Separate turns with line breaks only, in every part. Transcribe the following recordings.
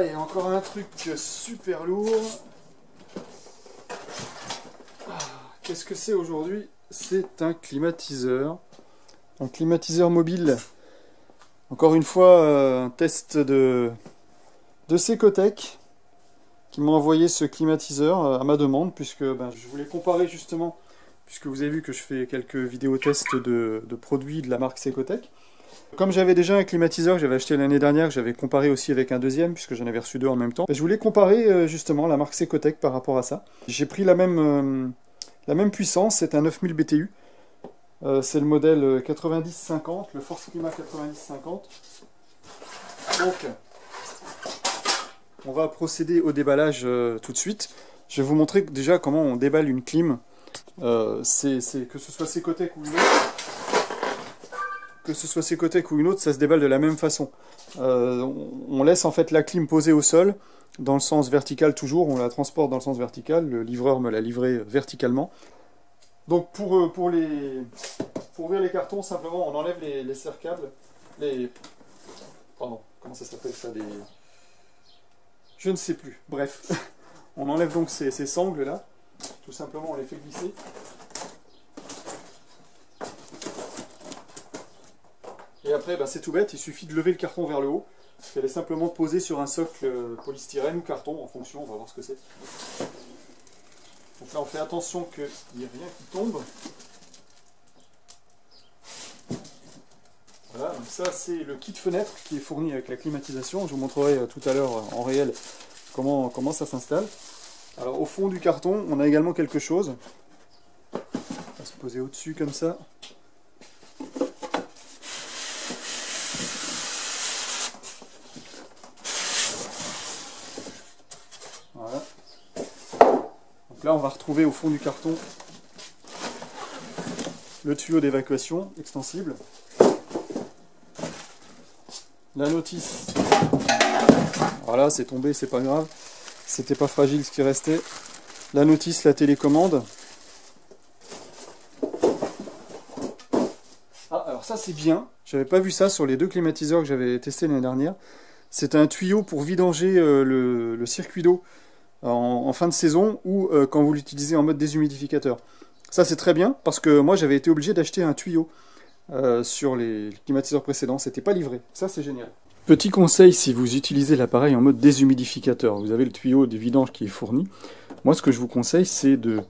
Allez, encore un truc super lourd. Qu'est-ce que c'est aujourd'hui? C'est un climatiseur. Un climatiseur mobile. Encore une fois, un test de Secotech qui m'a envoyé ce climatiseur à ma demande, puisque je voulais comparer justement, puisque vous avez vu que je fais quelques vidéos tests de produits de la marque Secotech. Comme j'avais déjà un climatiseur que j'avais acheté l'année dernière, que j'avais comparé aussi avec un deuxième, puisque j'en avais reçu deux en même temps, je voulais comparer justement la marque Secotech par rapport à ça. J'ai pris la même puissance, c'est un 9000 BTU. C'est le modèle 9050, le Force Climat 9050. Donc, on va procéder au déballage tout de suite. Je vais vous montrer déjà comment on déballe une clim. Que ce soit Secotech ou une autre. Que ce soit Secotech ou une autre, ça se déballe de la même façon. On laisse en fait la clim posée au sol, dans le sens vertical toujours, on la transporte dans le sens vertical, le livreur me l'a livré verticalement. Donc pour ouvrir les cartons, simplement on enlève les serre-câbles, pardon, comment ça s'appelle ça, je ne sais plus, bref. On enlève donc ces sangles là, tout simplement on les fait glisser. Et après, c'est tout bête, il suffit de lever le carton vers le haut, parce qu'elle est simplement posée sur un socle polystyrène ou carton, en fonction, on va voir ce que c'est. Donc là, on fait attention qu'il n'y ait rien qui tombe. Voilà, donc ça c'est le kit fenêtre qui est fourni avec la climatisation. Je vous montrerai tout à l'heure en réel comment ça s'installe. Alors au fond du carton, on a également quelque chose. On va se poser au-dessus comme ça. Voilà. Donc là, on va retrouver au fond du carton le tuyau d'évacuation extensible. La notice. Voilà, c'est tombé, c'est pas grave. C'était pas fragile ce qui restait. La notice, la télécommande. Ah, alors ça c'est bien. J'avais pas vu ça sur les deux climatiseurs que j'avais testés l'année dernière. C'est un tuyau pour vidanger le circuit d'eau en fin de saison ou quand vous l'utilisez en mode déshumidificateur. Ça c'est très bien parce que moi j'avais été obligé d'acheter un tuyau sur les climatiseurs précédents. C'était pas livré. Ça c'est génial. Petit conseil si vous utilisez l'appareil en mode déshumidificateur. Vous avez le tuyau de vidange qui est fourni. Moi ce que je vous conseille c'est de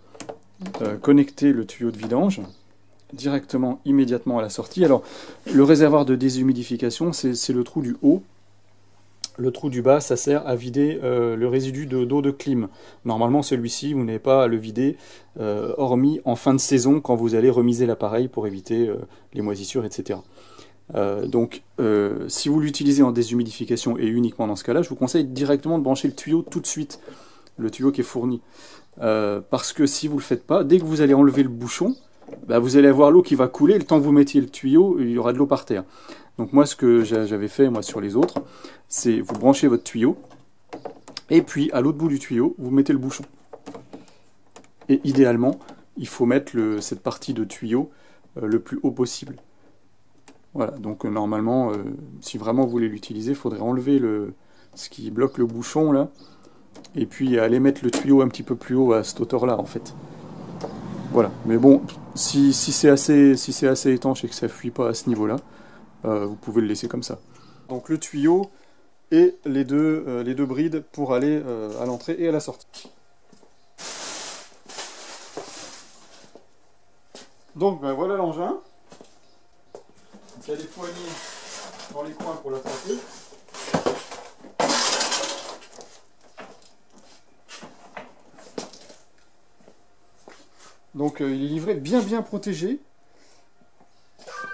connecter le tuyau de vidange directement, immédiatement à la sortie. Alors le réservoir de déshumidification c'est le trou du haut. Le trou du bas, ça sert à vider le résidu d'eau de clim. Normalement, celui-ci, vous n'avez pas à le vider, hormis en fin de saison, quand vous allez remiser l'appareil pour éviter les moisissures, etc. Donc, si vous l'utilisez en déshumidification et uniquement dans ce cas-là, je vous conseille directement de brancher le tuyau tout de suite, le tuyau qui est fourni. Parce que si vous ne le faites pas, dès que vous allez enlever le bouchon, vous allez avoir l'eau qui va couler, le temps que vous mettiez le tuyau, il y aura de l'eau par terre. Donc moi, ce que j'avais fait moi sur les autres, c'est vous branchez votre tuyau, et puis à l'autre bout du tuyau, vous mettez le bouchon. Et idéalement, il faut mettre cette partie de tuyau le plus haut possible. Voilà, donc normalement, si vraiment vous voulez l'utiliser, il faudrait enlever ce qui bloque le bouchon là, et puis aller mettre le tuyau un petit peu plus haut à cette hauteur-là en fait. Voilà, mais bon, si c'est assez étanche et que ça ne fuit pas à ce niveau-là, vous pouvez le laisser comme ça. Donc le tuyau et les deux brides pour aller à l'entrée et à la sortie. Donc voilà l'engin. Il y a des poignées dans les coins pour l'attraper. Donc il est livré bien protégé.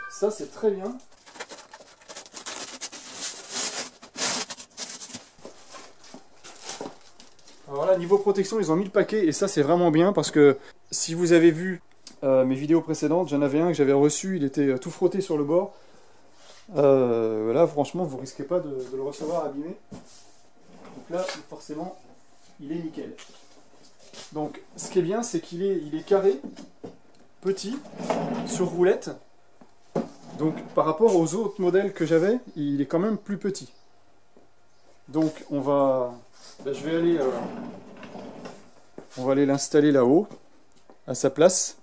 Ça c'est très bien. Alors là, niveau protection, ils ont mis le paquet et ça c'est vraiment bien parce que si vous avez vu mes vidéos précédentes, j'en avais un que j'avais reçu, il était tout frotté sur le bord. Là, franchement, vous risquez pas de le recevoir abîmé. Donc là, forcément, il est nickel. Donc, ce qui est bien, c'est qu'il est carré, petit, sur roulette. Donc, par rapport aux autres modèles que j'avais, il est quand même plus petit. Donc on va aller l'installer là-haut, à sa place.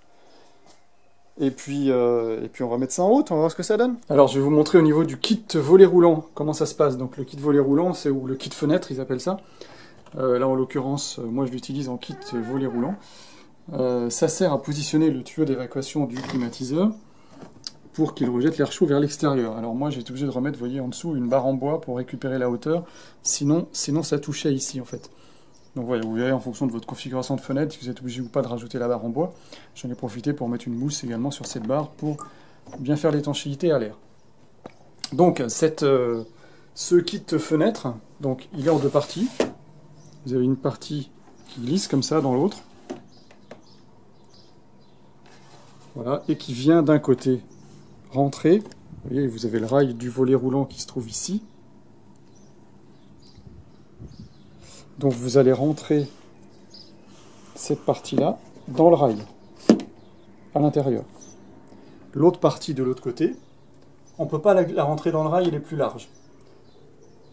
Et puis on va mettre ça en route, on va voir ce que ça donne. Alors je vais vous montrer au niveau du kit volet roulant comment ça se passe. Donc le kit volet roulant, c'est ou le kit fenêtre, ils appellent ça. Là en l'occurrence, moi je l'utilise en kit volet roulant. Ça sert à positionner le tuyau d'évacuation du climatiseur pour qu'il rejette l'air chaud vers l'extérieur. Alors moi j'ai été obligé de remettre, vous voyez, en dessous une barre en bois pour récupérer la hauteur. Sinon ça touchait ici en fait. Donc voilà, vous verrez en fonction de votre configuration de fenêtre, si vous êtes obligé ou pas de rajouter la barre en bois. J'en ai profité pour mettre une mousse également sur cette barre pour bien faire l'étanchéité à l'air. Donc ce kit fenêtre, donc, il est en deux parties. Vous avez une partie qui glisse comme ça dans l'autre. Voilà, et qui vient d'un côté rentrer. Vous voyez, vous avez le rail du volet roulant qui se trouve ici. Donc vous allez rentrer cette partie-là dans le rail, à l'intérieur. L'autre partie de l'autre côté, on ne peut pas la rentrer dans le rail, elle est plus large.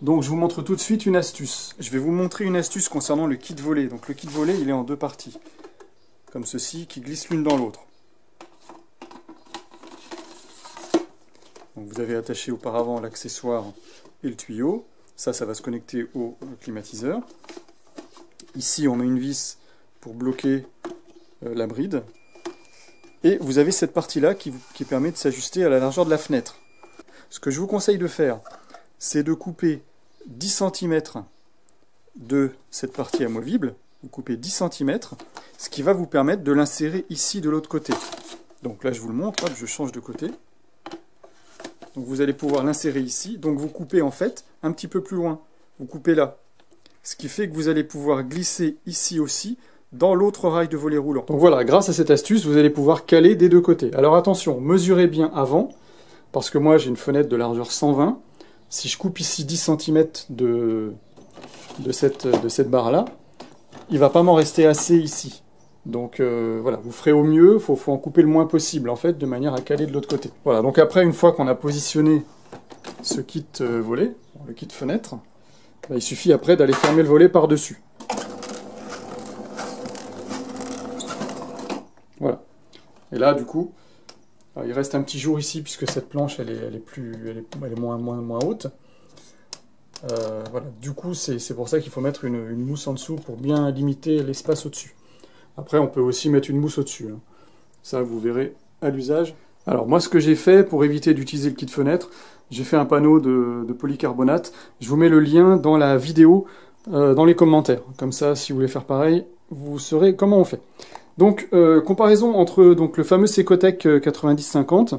Donc je vous montre tout de suite une astuce. Je vais vous montrer une astuce concernant le kit volet. Donc le kit volet, il est en deux parties, comme ceci, qui glissent l'une dans l'autre. Donc vous avez attaché auparavant l'accessoire et le tuyau. Ça va se connecter au climatiseur. Ici, on met une vis pour bloquer la bride. Et vous avez cette partie-là qui permet de s'ajuster à la largeur de la fenêtre. Ce que je vous conseille de faire, c'est de couper 10 cm de cette partie amovible. Vous coupez 10 cm, ce qui va vous permettre de l'insérer ici de l'autre côté. Donc là, je vous le montre, hop, je change de côté. Donc vous allez pouvoir l'insérer ici. Donc vous coupez en fait un petit peu plus loin. Vous coupez là. Ce qui fait que vous allez pouvoir glisser ici aussi dans l'autre rail de volet roulant. Donc voilà, grâce à cette astuce, vous allez pouvoir caler des deux côtés. Alors attention, mesurez bien avant, parce que moi j'ai une fenêtre de largeur 120. Si je coupe ici 10 cm de cette barre-là, il ne va pas m'en rester assez ici. Donc voilà, vous ferez au mieux, il faut en couper le moins possible en fait, de manière à caler de l'autre côté. Voilà, donc après, une fois qu'on a positionné ce kit volet, le kit fenêtre, bah, il suffit après d'aller fermer le volet par-dessus. Voilà. Et là, du coup, il reste un petit jour ici, puisque cette planche, elle est moins haute. Voilà. Du coup, c'est pour ça qu'il faut mettre une mousse en dessous pour bien limiter l'espace au-dessus. Après, on peut aussi mettre une mousse au-dessus. Hein. Ça, vous verrez à l'usage. Alors, moi, ce que j'ai fait pour éviter d'utiliser le kit fenêtre, j'ai fait un panneau de polycarbonate. Je vous mets le lien dans la vidéo, dans les commentaires. Comme ça, si vous voulez faire pareil, vous saurez comment on fait. Donc, comparaison entre le fameux Secotec 9050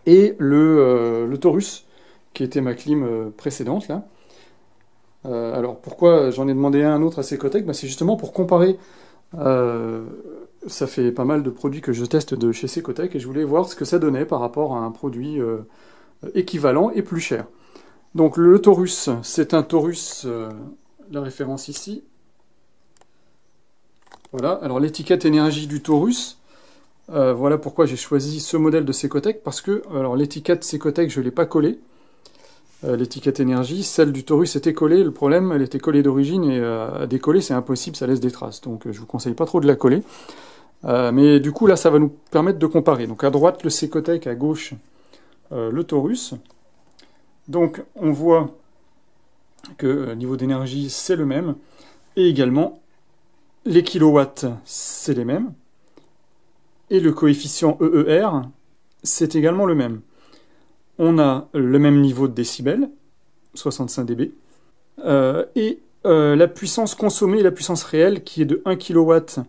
et le Taurus, qui était ma clim précédente, là. Alors, pourquoi j'en ai demandé un autre à Secotec? C'est justement pour comparer. Ça fait pas mal de produits que je teste de chez Secotec et je voulais voir ce que ça donnait par rapport à un produit équivalent et plus cher. Donc le Taurus, c'est un Taurus, la référence ici. Voilà, alors l'étiquette énergie du Taurus, voilà pourquoi j'ai choisi ce modèle de Secotec, parce que l'étiquette Secotec, je ne l'ai pas collée. L'étiquette énergie, celle du Taurus était collée, le problème, elle était collée d'origine, et à décoller, c'est impossible, ça laisse des traces. Donc je vous conseille pas trop de la coller. Mais du coup, là, ça va nous permettre de comparer. Donc à droite, le Secotec, à gauche, le Taurus. Donc on voit que niveau d'énergie, c'est le même. Et également, les kilowatts, c'est les mêmes. Et le coefficient EER, c'est également le même. On a le même niveau de décibels, 65 dB, et la puissance consommée, la puissance réelle, qui est de 1 kW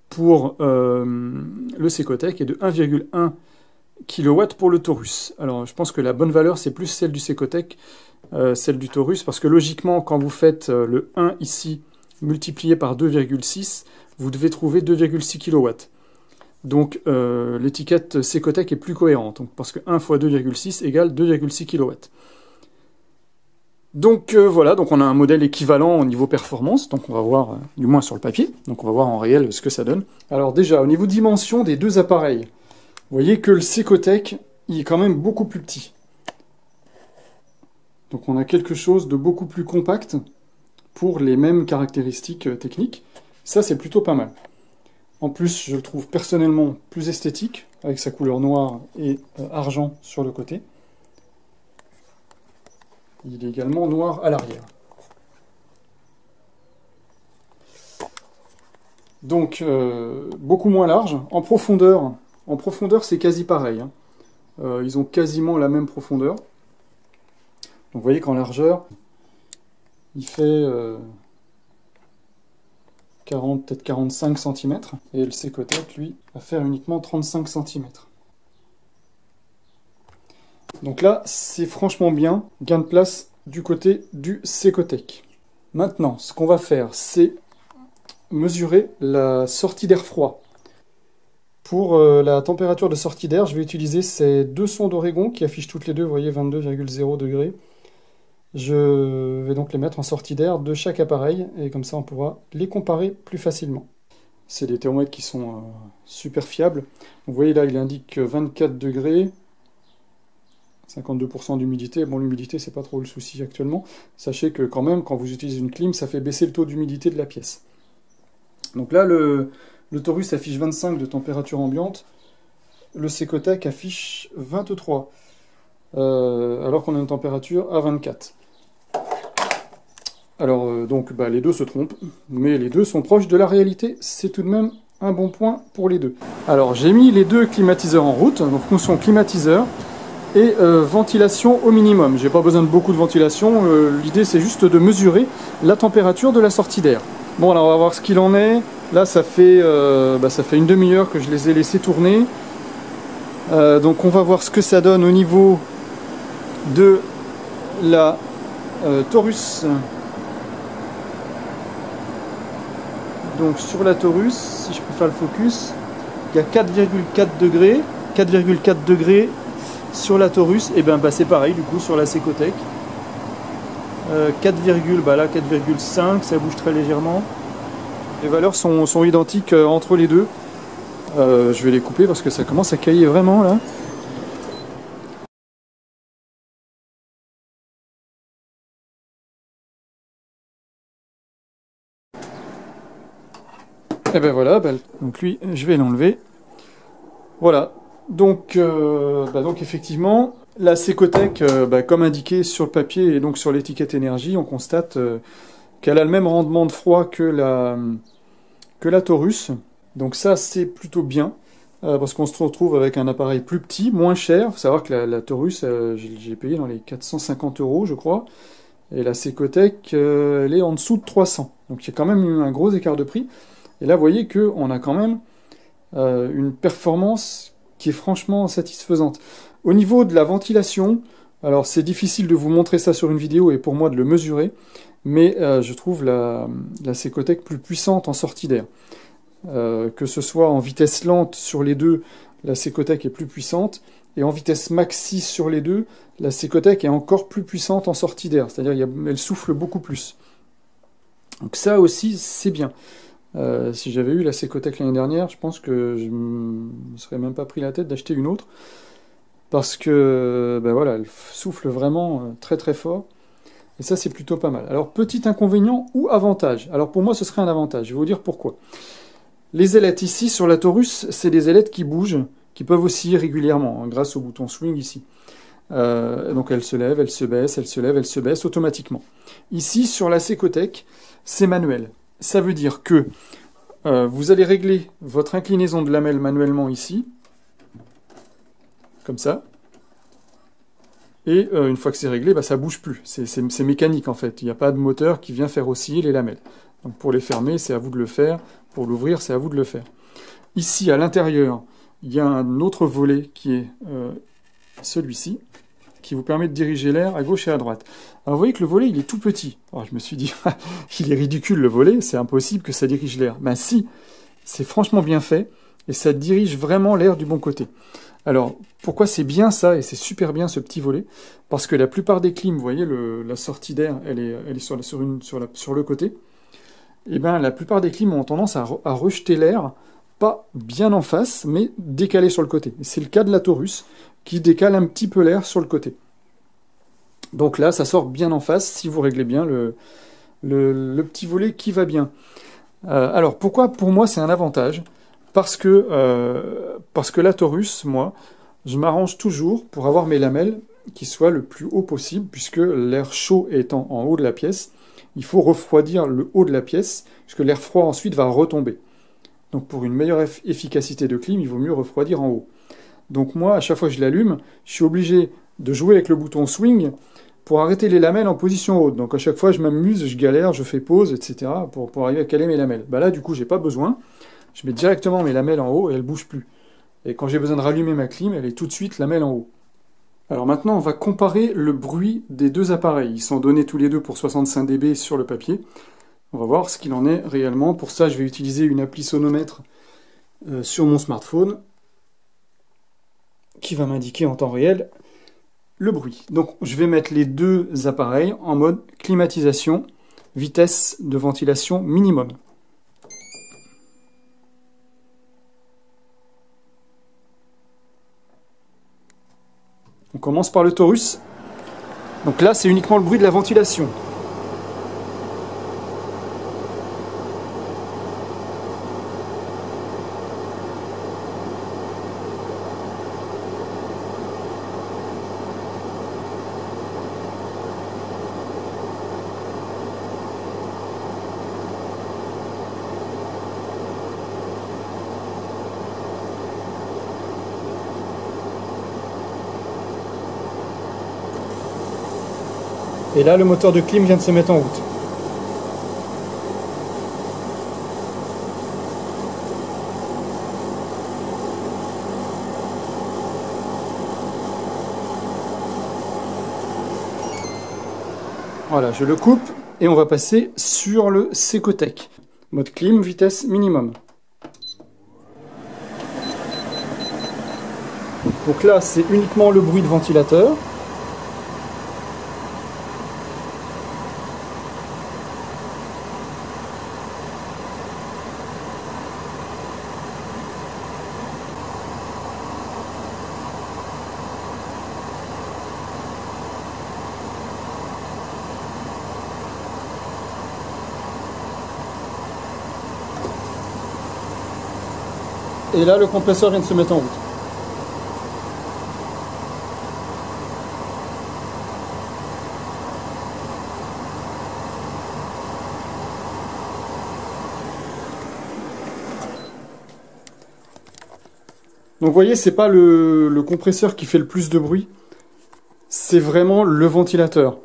pour le Secotec et de 1,1 kW pour le Taurus. Alors je pense que la bonne valeur, c'est plus celle du Secotec, celle du Taurus, parce que logiquement, quand vous faites le 1 ici, multiplié par 2,6, vous devez trouver 2,6 kW. Donc l'étiquette Secotec est plus cohérente, donc, parce que 1 fois 2,6 égale 2,6 kW. Donc voilà, donc on a un modèle équivalent au niveau performance, donc on va voir, du moins sur le papier, donc on va voir en réel ce que ça donne. Alors déjà, au niveau dimension des deux appareils, vous voyez que le Secotec, il est quand même beaucoup plus petit. Donc on a quelque chose de beaucoup plus compact pour les mêmes caractéristiques techniques. Ça, c'est plutôt pas mal. En plus, je le trouve personnellement plus esthétique, avec sa couleur noire et argent sur le côté. Il est également noir à l'arrière. Donc, beaucoup moins large. En profondeur c'est quasi pareil. Hein. Ils ont quasiment la même profondeur. Donc, vous voyez qu'en largeur, il fait 40, peut-être 45 cm. Et le Secotec, lui, va faire uniquement 35 cm. Donc là, c'est franchement bien. Gain de place du côté du Secotec. Maintenant, ce qu'on va faire, c'est mesurer la sortie d'air froid. Pour la température de sortie d'air, je vais utiliser ces deux sondes Oregon qui affichent toutes les deux, vous voyez, 22,0 degrés. Je vais donc les mettre en sortie d'air de chaque appareil, et comme ça on pourra les comparer plus facilement. C'est des thermomètres qui sont super fiables. Donc, vous voyez là, il indique 24 degrés, 52% d'humidité. Bon, l'humidité, c'est pas trop le souci actuellement. Sachez que quand même, quand vous utilisez une clim, ça fait baisser le taux d'humidité de la pièce. Donc là, le Taurus affiche 25 de température ambiante, le Secotec affiche 23, alors qu'on a une température à 24. Alors, donc, les deux se trompent, mais les deux sont proches de la réalité, c'est tout de même un bon point pour les deux. Alors, j'ai mis les deux climatiseurs en route, donc fonction climatiseur et ventilation au minimum. J'ai pas besoin de beaucoup de ventilation, l'idée c'est juste de mesurer la température de la sortie d'air. Bon, alors on va voir ce qu'il en est. Là, ça fait une demi-heure que je les ai laissés tourner. Donc on va voir ce que ça donne au niveau de la Taurus. Donc sur la Taurus, si je peux faire le focus, il y a 4,4 degrés. 4,4 degrés sur la Taurus, et c'est pareil du coup sur la Secotec. 4,5, ça bouge très légèrement. Les valeurs sont identiques entre les deux. Je vais les couper parce que ça commence à cailler vraiment là. Et ben voilà, donc lui, je vais l'enlever. Voilà, donc effectivement, la Secotec, comme indiqué sur le papier et donc sur l'étiquette énergie, on constate qu'elle a le même rendement de froid que la Taurus. Donc ça, c'est plutôt bien, parce qu'on se retrouve avec un appareil plus petit, moins cher. Il faut savoir que la Taurus, j'ai payé dans les 450 €, je crois, et la Secotec, elle est en dessous de 300. Donc il y a quand même eu un gros écart de prix. Et là, vous voyez qu'on a quand même une performance qui est franchement satisfaisante. Au niveau de la ventilation, alors c'est difficile de vous montrer ça sur une vidéo et pour moi de le mesurer, mais je trouve la Secotec plus puissante en sortie d'air. Que ce soit en vitesse lente sur les deux, la Secotec est plus puissante, et en vitesse maxi sur les deux, la Secotec est encore plus puissante en sortie d'air, c'est-à-dire elle souffle beaucoup plus. Donc ça aussi, c'est bien. Si j'avais eu la Secotec l'année dernière, je pense que je ne me serais même pas pris la tête d'acheter une autre, parce que voilà, elle souffle vraiment très très fort, et ça c'est plutôt pas mal. Alors petit inconvénient ou avantage, alors pour moi ce serait un avantage, je vais vous dire pourquoi. Les ailettes ici sur la Taurus, c'est des ailettes qui bougent, qui peuvent osciller régulièrement, hein, grâce au bouton swing ici. Donc elle se lève, elle se baisse, elle se lève, elle se baisse automatiquement. Ici sur la Secotec, c'est manuel. Ça veut dire que vous allez régler votre inclinaison de lamelle manuellement ici, comme ça, et une fois que c'est réglé, ça bouge plus. C'est mécanique en fait, il n'y a pas de moteur qui vient faire osciller les lamelles. Donc pour les fermer, c'est à vous de le faire, pour l'ouvrir, c'est à vous de le faire. Ici, à l'intérieur, il y a un autre volet qui est celui-ci, qui vous permet de diriger l'air à gauche et à droite. Alors vous voyez que le volet, il est tout petit. Alors je me suis dit, il est ridicule le volet, c'est impossible que ça dirige l'air. Ben si, c'est franchement bien fait, et ça dirige vraiment l'air du bon côté. Alors, pourquoi c'est bien ça, et c'est super bien ce petit volet? Parce que la plupart des clims, vous voyez, la sortie d'air, elle est sur le côté. Et bien la plupart des clims ont tendance à rejeter l'air, pas bien en face, mais décalé sur le côté. C'est le cas de la Taurus, qui décale un petit peu l'air sur le côté. Donc là, ça sort bien en face si vous réglez bien le petit volet qui va bien. Alors pourquoi pour moi c'est un avantage? Parce que la Taurus, moi, je m'arrange toujours pour avoir mes lamelles qui soient le plus haut possible, puisque l'air chaud étant en haut de la pièce, il faut refroidir le haut de la pièce, puisque l'air froid ensuite va retomber. Donc pour une meilleure efficacité de clim, il vaut mieux refroidir en haut. Donc moi, à chaque fois que je l'allume, je suis obligé de jouer avec le bouton swing pour arrêter les lamelles en position haute. Donc à chaque fois, je m'amuse, je galère, je fais pause, etc. pour arriver à caler mes lamelles. Bah là, du coup, j'ai pas besoin. Je mets directement mes lamelles en haut et elles ne bougent plus. Et quand j'ai besoin de rallumer ma clim, elle est tout de suite lamelle en haut. Alors maintenant, on va comparer le bruit des deux appareils. Ils sont donnés tous les deux pour 65 dB sur le papier. On va voir ce qu'il en est réellement. Pour ça, je vais utiliser une appli sonomètre sur mon smartphone qui va m'indiquer en temps réel le bruit. Donc je vais mettre les deux appareils en mode climatisation, vitesse de ventilation minimum. On commence par le Taurus. Donc là, c'est uniquement le bruit de la ventilation. Et là, le moteur de clim vient de se mettre en route. Voilà, je le coupe et on va passer sur le Secotec. Mode clim, vitesse minimum. Donc là, c'est uniquement le bruit de ventilateur. Et là, le compresseur vient de se mettre en route. Donc vous voyez, c'est pas le compresseur qui fait le plus de bruit, c'est vraiment le ventilateur.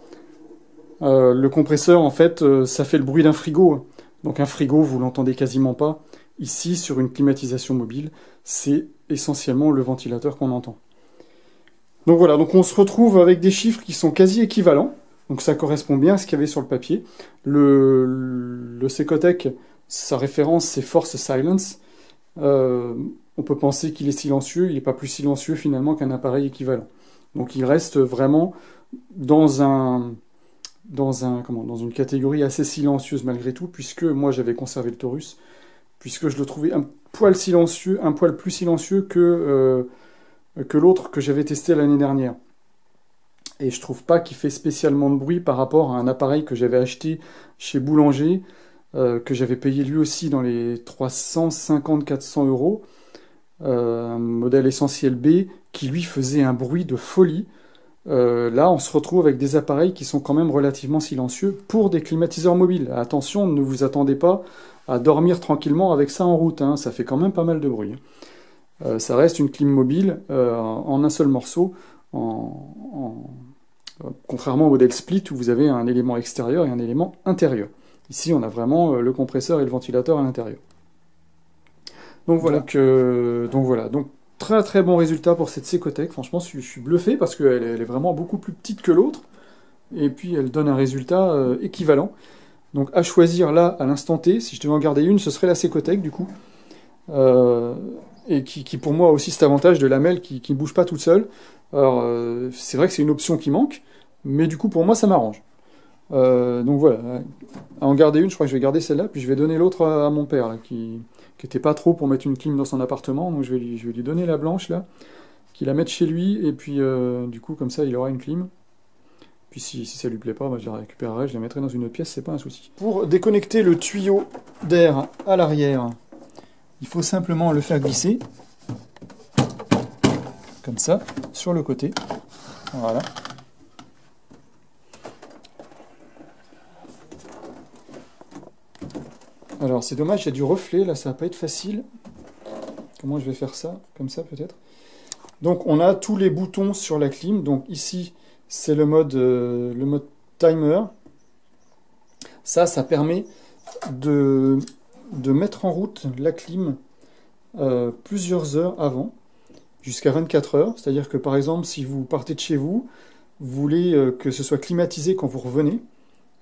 Le compresseur, en fait, ça fait le bruit d'un frigo. Donc un frigo, vous l'entendez quasiment pas. Ici, sur une climatisation mobile, c'est essentiellement le ventilateur qu'on entend. Donc voilà, donc on se retrouve avec des chiffres qui sont quasi équivalents. Donc ça correspond bien à ce qu'il y avait sur le papier. Le Secotec, sa référence, c'est Force Silence. On peut penser qu'il est silencieux, il n'est pas plus silencieux finalement qu'un appareil équivalent. Donc il reste vraiment dans une catégorie assez silencieuse malgré tout, puisque moi j'avais conservé le Taurus, puisque je le trouvais un poil silencieux, un poil plus silencieux que l'autre que j'avais testé l'année dernière. Et je trouve pas qu'il fait spécialement de bruit par rapport à un appareil que j'avais acheté chez Boulanger, que j'avais payé lui aussi dans les 350-400 €, un modèle Essentiel B, qui lui faisait un bruit de folie. Là, on se retrouve avec des appareils qui sont quand même relativement silencieux pour des climatiseurs mobiles. Attention, ne vous attendez pas à dormir tranquillement avec ça en route, hein. Ça fait quand même pas mal de bruit. Ça reste une clim mobile en un seul morceau, contrairement au modèle Split où vous avez un élément extérieur et un élément intérieur. Ici, on a vraiment le compresseur et le ventilateur à l'intérieur. Donc voilà. Donc très très bon résultat pour cette Secotec. Franchement, je suis bluffé parce qu'elle est vraiment beaucoup plus petite que l'autre. Et puis elle donne un résultat équivalent. Donc à choisir là, à l'instant T, si je devais en garder une, ce serait la Secotec du coup. Et qui pour moi a aussi cet avantage de lamelle qui ne bouge pas toute seule. Alors c'est vrai que c'est une option qui manque, mais du coup pour moi ça m'arrange. Donc voilà, à en garder une, je crois que je vais garder celle-là, puis je vais donner l'autre à mon père, là, qui était pas trop pour mettre une clim dans son appartement, donc je vais lui donner la blanche là, qu'il la mette chez lui, et puis du coup comme ça il aura une clim. Puis si ça lui plaît pas, bah, je la récupérerai, je la mettrai dans une autre pièce, c'est pas un souci. Pour déconnecter le tuyau d'air à l'arrière, il faut simplement le faire glisser, comme ça, sur le côté. Voilà. Alors c'est dommage, il y a du reflet, là ça va pas être facile. Comment je vais faire ça? Comme ça peut-être. Donc on a tous les boutons sur la clim. Donc ici c'est le mode timer. Ça permet de mettre en route la clim plusieurs heures avant, jusqu'à 24 heures. C'est-à-dire que par exemple si vous partez de chez vous, vous voulez que ce soit climatisé quand vous revenez,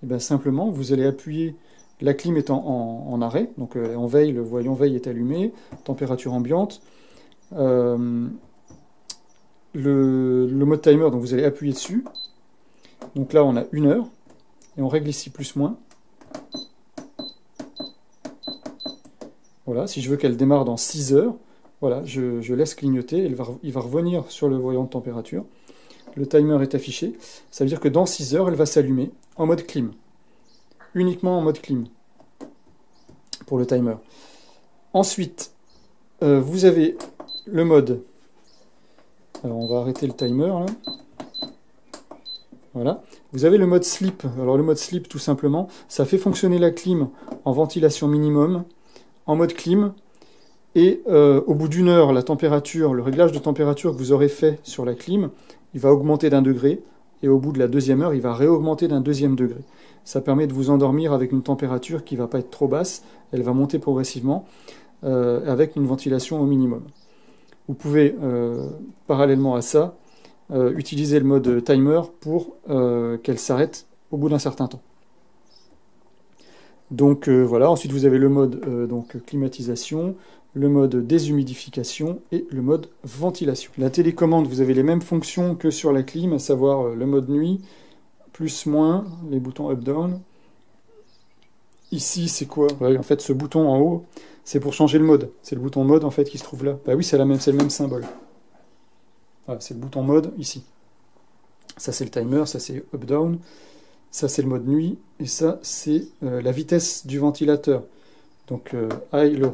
et bien simplement vous allez appuyer, la clim est en arrêt, donc en veille, le voyant veille est allumé, température ambiante. Le mode timer, donc vous allez appuyer dessus. Donc là on a 1 heure, et on règle ici plus-moins. Voilà, si je veux qu'elle démarre dans 6 heures, voilà, je laisse clignoter, il va revenir sur le voyant de température. Le timer est affiché, ça veut dire que dans 6 heures, elle va s'allumer en mode clim. Uniquement en mode clim, pour le timer. Ensuite, vous avez le mode... Alors on va arrêter le timer, là. Voilà. Vous avez le mode sleep. Alors le mode sleep, tout simplement, ça fait fonctionner la clim en ventilation minimum, en mode clim, et au bout d'1 heure, la température, le réglage de température que vous aurez fait sur la clim, il va augmenter d'1 degré, et au bout de la 2e heure, il va réaugmenter d'1 2e degré. Ça permet de vous endormir avec une température qui ne va pas être trop basse, elle va monter progressivement, avec une ventilation au minimum. Vous pouvez, parallèlement à ça, utiliser le mode timer pour qu'elle s'arrête au bout d'un certain temps. Donc voilà, ensuite vous avez le mode donc, climatisation, le mode déshumidification et le mode ventilation. La télécommande, vous avez les mêmes fonctions que sur la clim, à savoir le mode nuit, plus, moins, les boutons up-down. Ici, c'est quoi? Ouais, en fait, ce bouton en haut, c'est pour changer le mode. C'est le bouton mode en fait qui se trouve là. Bah oui, c'est le même symbole. Voilà, c'est le bouton mode ici. Ça, c'est le timer, ça, c'est up-down. Ça, c'est le mode nuit. Et ça, c'est la vitesse du ventilateur. Donc, high-low.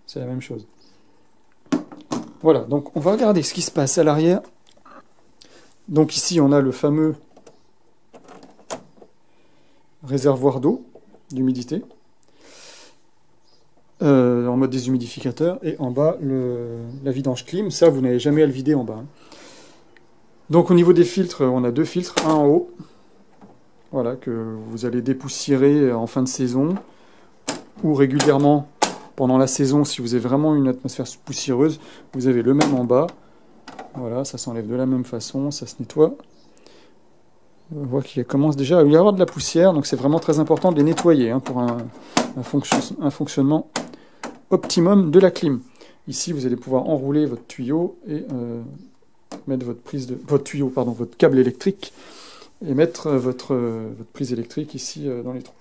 C'est la même chose. Voilà, donc on va regarder ce qui se passe à l'arrière. Donc ici, on a le fameux réservoir d'eau, d'humidité, en mode déshumidificateur, et en bas, la vidange clim. Ça, vous n'avez jamais à le vider en bas. Donc au niveau des filtres, on a 2 filtres, un en haut, voilà, que vous allez dépoussiérer en fin de saison, ou régulièrement pendant la saison, si vous avez vraiment une atmosphère poussiéreuse, vous avez le même en bas. Voilà, ça s'enlève de la même façon, ça se nettoie. On voit qu'il commence déjà à y avoir de la poussière, donc c'est vraiment très important de les nettoyer pour un fonctionnement optimum de la clim. Ici, vous allez pouvoir enrouler votre tuyau et mettre votre câble électrique et mettre votre prise électrique ici dans les trous.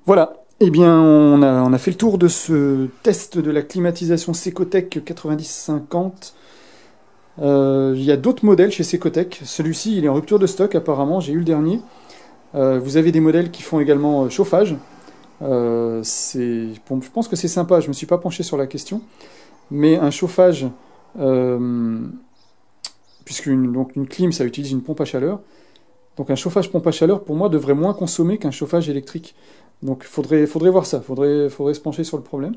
Voilà. Eh bien, on a fait le tour de ce test de la climatisation Secotech 9050. Il y a d'autres modèles chez Secotech. Celui-ci, il est en rupture de stock apparemment, j'ai eu le dernier. Vous avez des modèles qui font également chauffage. Je pense que c'est sympa, je ne me suis pas penché sur la question. Mais un chauffage, puisque une clim, ça utilise une pompe à chaleur. Donc un chauffage pompe à chaleur, pour moi, devrait moins consommer qu'un chauffage électrique. Donc faudrait voir ça, faudrait se pencher sur le problème.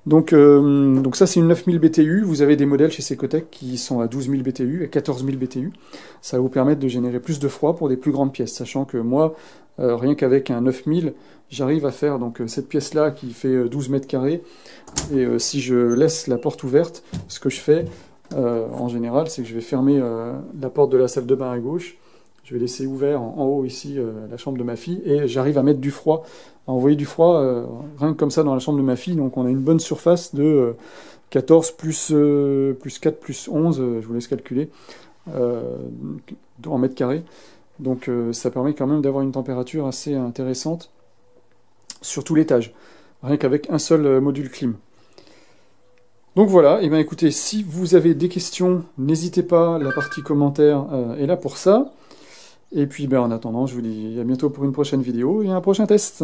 Donc ça c'est une 9000 BTU, vous avez des modèles chez Secotech qui sont à 12 000 BTU et 14 000 BTU. Ça va vous permettre de générer plus de froid pour des plus grandes pièces, sachant que moi, rien qu'avec un 9000, j'arrive à faire donc cette pièce-là qui fait 12 mètres carrés, et si je laisse la porte ouverte, ce que je fais en général, c'est que je vais fermer la porte de la salle de bain à gauche, je vais laisser ouvert en haut ici la chambre de ma fille, et j'arrive à mettre du froid, à envoyer du froid rien que comme ça dans la chambre de ma fille. Donc on a une bonne surface de 14 plus 4 plus 11, je vous laisse calculer, en mètres carrés. Donc ça permet quand même d'avoir une température assez intéressante sur tout l'étage, rien qu'avec un seul module clim. Donc voilà, et bien écoutez, si vous avez des questions, n'hésitez pas, la partie commentaires est là pour ça. Et puis ben, en attendant, je vous dis à bientôt pour une prochaine vidéo et un prochain test.